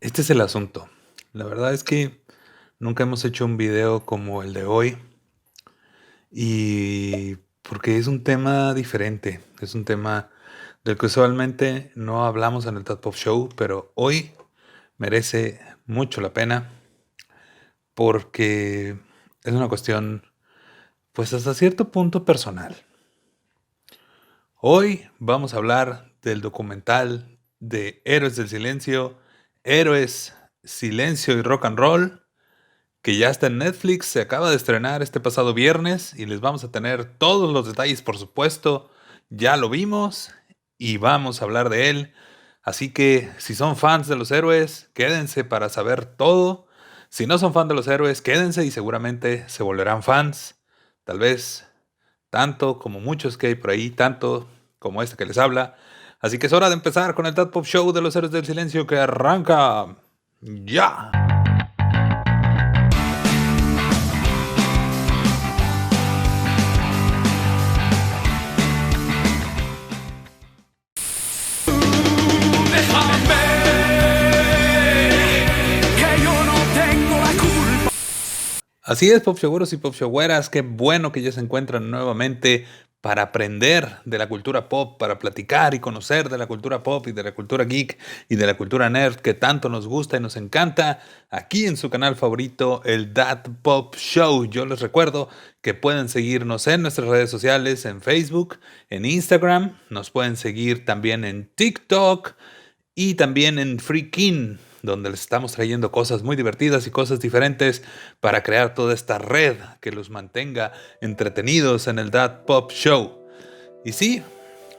Este es el asunto. La verdad es que nunca hemos hecho un video como el de hoy y porque es un tema diferente, es un tema del que usualmente no hablamos en el Tad Pop Show, pero hoy merece mucho la pena porque es una cuestión, pues hasta cierto punto personal. Hoy vamos a hablar del documental de Héroes del Silencio, Héroes, Silencio y Rock and Roll, que ya está en Netflix, se acaba de estrenar este pasado viernes y les vamos a tener todos los detalles, por supuesto, ya lo vimos y vamos a hablar de él. Así que si son fans de los héroes, quédense para saber todo. Si no son fans de los héroes, quédense y seguramente se volverán fans. Tal vez tanto como muchos que hay por ahí, tanto como este que les habla. Así que es hora de empezar con el Tad Pop Show de los Héroes del Silencio que arranca ya. Así es, Pop Showeros y Pop Showeras, qué bueno que ya se encuentran nuevamente para aprender de la cultura pop, para platicar y conocer de la cultura pop y de la cultura geek y de la cultura nerd que tanto nos gusta y nos encanta, aquí en su canal favorito, el That Pop Show. Yo les recuerdo que pueden seguirnos en nuestras redes sociales, en Facebook, en Instagram, nos pueden seguir también en TikTok y también en Freakin', donde les estamos trayendo cosas muy divertidas y cosas diferentes para crear toda esta red que los mantenga entretenidos en el That Pop Show. Y sí,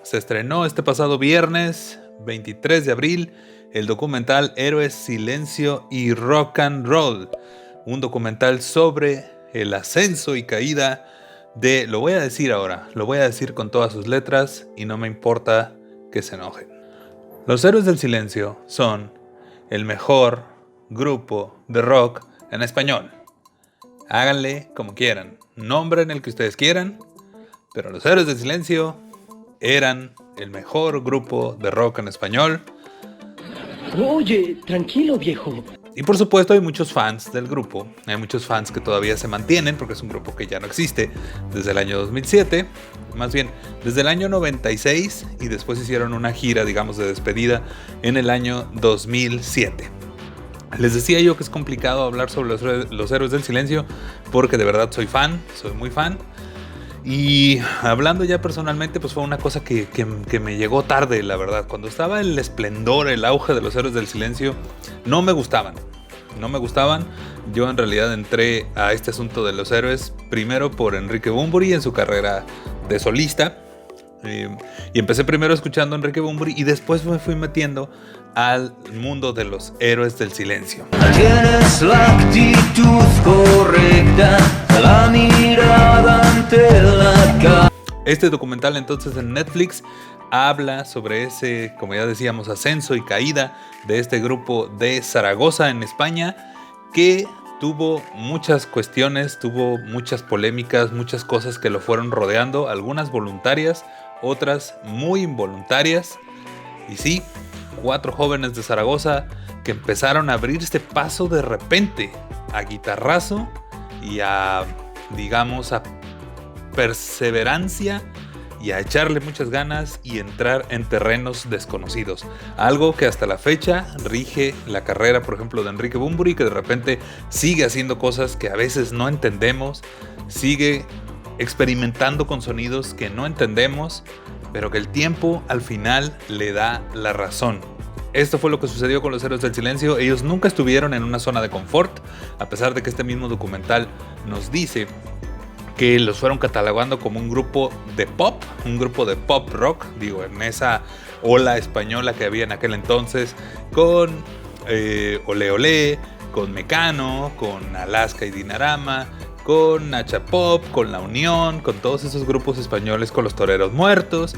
se estrenó este pasado viernes, 23 de abril, el documental Héroes, Silencio y Rock and Roll. Un documental sobre el ascenso y caída de, lo voy a decir ahora, lo voy a decir con todas sus letras y no me importa que se enojen. Los Héroes del Silencio son el mejor grupo de rock en español. Háganle como quieran, nombren el que ustedes quieran, pero los Héroes del Silencio eran el mejor grupo de rock en español. Oye, tranquilo, viejo. Y por supuesto hay muchos fans del grupo, hay muchos fans que todavía se mantienen porque es un grupo que ya no existe desde el año 2007, más bien desde el año 96 y después hicieron una gira, digamos, de despedida en el año 2007. Les decía yo que es complicado hablar sobre los Héroes del Silencio porque de verdad soy muy fan. Y hablando ya personalmente, pues fue una cosa que me llegó tarde, la verdad. Cuando estaba el esplendor, el auge de los Héroes del Silencio, no me gustaban. Yo en realidad entré a este asunto de los héroes primero por Enrique Bunbury en su carrera de solista. Y empecé primero escuchando a Enrique Bunbury y después me fui metiendo al mundo de los Héroes del Silencio. Tienes la actitud correcta, la mirada ante la cara. Este documental entonces en Netflix habla sobre ese, como ya decíamos, ascenso y caída de este grupo de Zaragoza en España que tuvo muchas cuestiones, tuvo muchas polémicas, muchas cosas que lo fueron rodeando, algunas voluntarias, otras muy involuntarias. Y sí, 4 jóvenes de Zaragoza que empezaron a abrirse paso de repente a guitarrazo y a, digamos, a perseverancia y a echarle muchas ganas y entrar en terrenos desconocidos. Algo que hasta la fecha rige la carrera, por ejemplo, de Enrique Bunbury, que de repente sigue haciendo cosas que a veces no entendemos, sigue experimentando con sonidos que no entendemos, pero que el tiempo al final le da la razón. Esto fue lo que sucedió con los Héroes del Silencio. Ellos nunca estuvieron en una zona de confort, a pesar de que este mismo documental nos dice que los fueron catalogando como un grupo de pop rock, digo, en esa ola española que había en aquel entonces, con Ole Ole, con Mecano, con Alaska y Dinarama, con Nacha Pop, con La Unión, con todos esos grupos españoles, con los Toreros Muertos.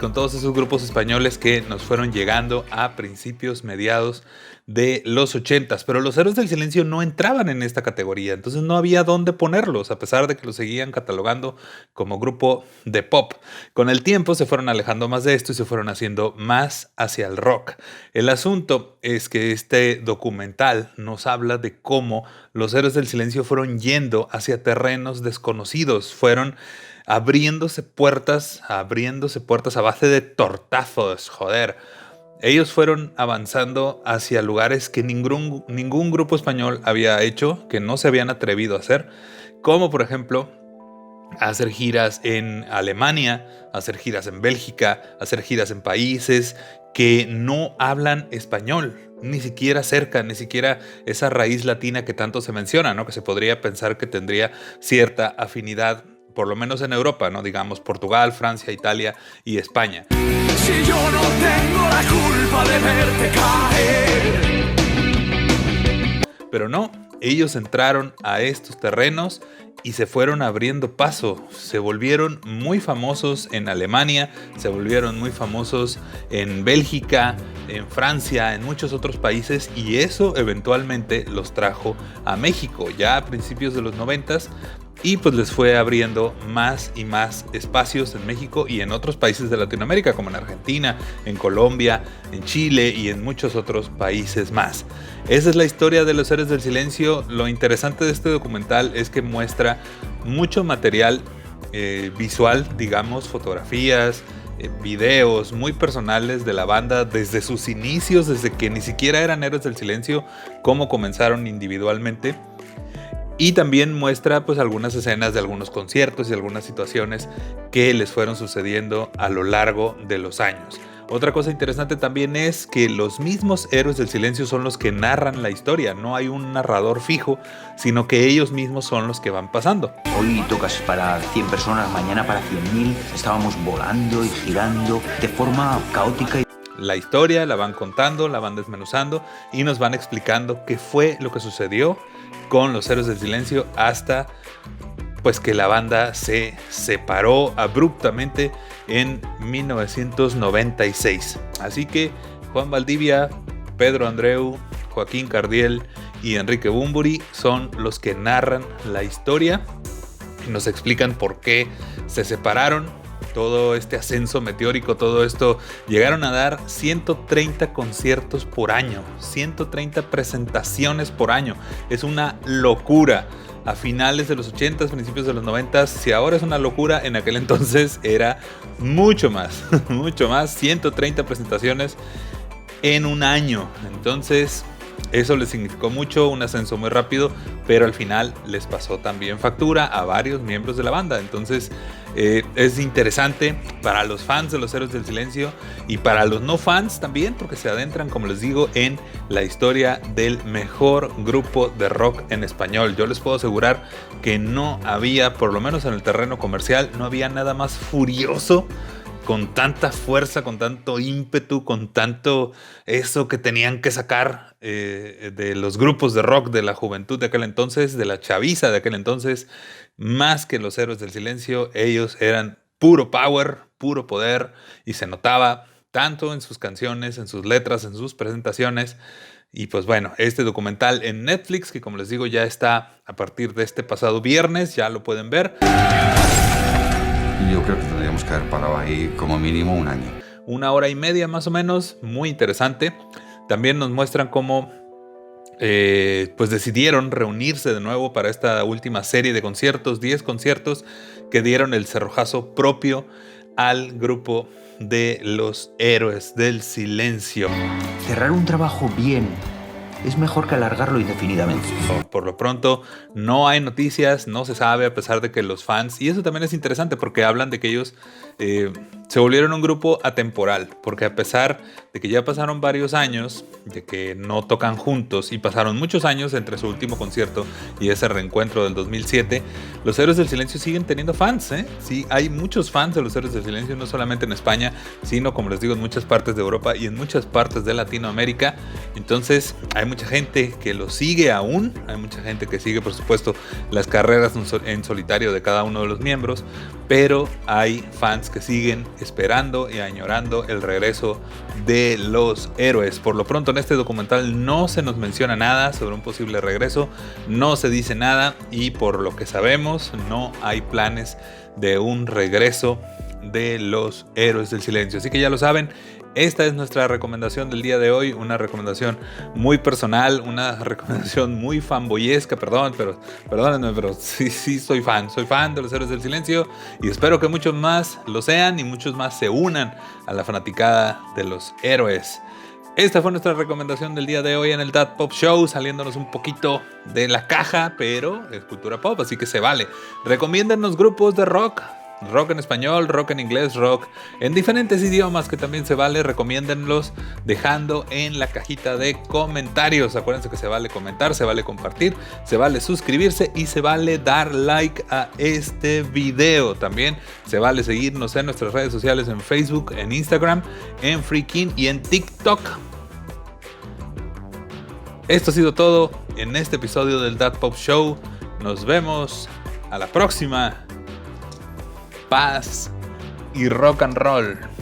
con todos esos grupos españoles que nos fueron llegando a principios, mediados de los 80s. Pero los Héroes del Silencio no entraban en esta categoría, entonces no había dónde ponerlos, a pesar de que los seguían catalogando como grupo de pop. Con el tiempo se fueron alejando más de esto y se fueron haciendo más hacia el rock. El asunto es que este documental nos habla de cómo los Héroes del Silencio fueron yendo hacia terrenos desconocidos, fueron abriéndose puertas a base de tortazos, joder. Ellos fueron avanzando hacia lugares que ningún grupo español había hecho, que no se habían atrevido a hacer, como por ejemplo hacer giras en Alemania, hacer giras en Bélgica, hacer giras en países que no hablan español, ni siquiera cerca, ni siquiera esa raíz latina que tanto se menciona, ¿no? Que se podría pensar que tendría cierta afinidad, por lo menos en Europa, ¿no? Digamos Portugal, Francia, Italia y España. Si yo no tengo la culpa de verte caer. Pero no, ellos entraron a estos terrenos y se fueron abriendo paso. Se volvieron muy famosos en Alemania, se volvieron muy famosos en Bélgica, en Francia, en muchos otros países, y eso eventualmente los trajo a México ya a principios de los 90s. Y pues les fue abriendo más y más espacios en México y en otros países de Latinoamérica, como en Argentina, en Colombia, en Chile y en muchos otros países más. Esa es la historia de los Héroes del Silencio. Lo interesante de este documental es que muestra mucho material visual, digamos, fotografías, videos muy personales de la banda desde sus inicios, desde que ni siquiera eran Héroes del Silencio, cómo comenzaron individualmente. Y también muestra pues algunas escenas de algunos conciertos y algunas situaciones que les fueron sucediendo a lo largo de los años. Otra cosa interesante también es que los mismos Héroes del Silencio son los que narran la historia. No hay un narrador fijo, sino que ellos mismos son los que van pasando. Hoy tocas para 100 personas, mañana para 100.000. Estábamos volando y girando de forma caótica. La historia la van contando, la van desmenuzando y nos van explicando qué fue lo que sucedió con los Héroes del Silencio hasta pues que la banda se separó abruptamente en 1996. Así que Juan Valdivia, Pedro Andreu, Joaquín Cardiel y Enrique Bunbury son los que narran la historia y nos explican por qué se separaron. Todo este ascenso meteórico, todo esto, llegaron a dar 130 conciertos por año, 130 presentaciones por año. Es una locura. A finales de los 80s, principios de los 90s, si ahora es una locura, en aquel entonces era mucho más, 130 presentaciones en un año. Entonces, eso les significó mucho, un ascenso muy rápido, pero al final les pasó también factura a varios miembros de la banda. Entonces es interesante para los fans de los Héroes del Silencio y para los no fans también, porque se adentran, como les digo, en la historia del mejor grupo de rock en español. Yo les puedo asegurar que no había, por lo menos en el terreno comercial, no había nada más furioso, con tanta fuerza, con tanto ímpetu, con tanto eso que tenían que sacar de los grupos de rock de la juventud de aquel entonces, de la chaviza de aquel entonces, más que los Héroes del Silencio. Ellos eran puro power, puro poder, y se notaba tanto en sus canciones, en sus letras, en sus presentaciones. Y pues bueno, este documental en Netflix, que como les digo ya está a partir de este pasado viernes, ya lo pueden ver. Yo creo que tendríamos que haber parado ahí como mínimo un año. 1 hora y media más o menos, muy interesante. También nos muestran cómo pues decidieron reunirse de nuevo para esta última serie de conciertos, 10 conciertos que dieron el cerrojazo propio al grupo de los Héroes del Silencio. Cerrar un trabajo bien es mejor que alargarlo indefinidamente. Por lo pronto no hay noticias, no se sabe, a pesar de que los fans, y eso también es interesante porque hablan de que ellos se volvieron un grupo atemporal, porque a pesar de que ya pasaron varios años de que no tocan juntos y pasaron muchos años entre su último concierto y ese reencuentro del 2007, los Héroes del Silencio siguen teniendo fans, ¿eh? Sí, hay muchos fans de los Héroes del Silencio, no solamente en España, sino, como les digo, en muchas partes de Europa y en muchas partes de Latinoamérica. Entonces hay mucha gente que lo sigue aún, hay mucha gente que sigue, por supuesto, las carreras en solitario de cada uno de los miembros, pero hay fans que siguen esperando y añorando el regreso de los héroes. Por lo pronto en este documental no se nos menciona nada sobre un posible regreso, no se dice nada y por lo que sabemos no hay planes de un regreso de los héroes del silencio. Así que ya lo saben, esta es nuestra recomendación del día de hoy, una recomendación muy personal, una recomendación muy fanboyesca, perdónenme, pero sí soy fan de los héroes del silencio y espero que muchos más lo sean y muchos más se unan a la fanaticada de los héroes. Esta fue nuestra recomendación del día de hoy en el Dad Pop Show, saliéndonos un poquito de la caja, pero es cultura pop, así que se vale. Recomiéndennos grupos de rock en español, rock en inglés, rock en diferentes idiomas que también se vale. Recomiéndenlos dejando en la cajita de comentarios. Acuérdense que se vale comentar, se vale compartir, se vale suscribirse y se vale dar like a este video. También se vale seguirnos en nuestras redes sociales, en Facebook, en Instagram, en Freakin y en TikTok. Esto ha sido todo en este episodio del Dad Pop Show. Nos vemos a la próxima. Paz y rock and roll.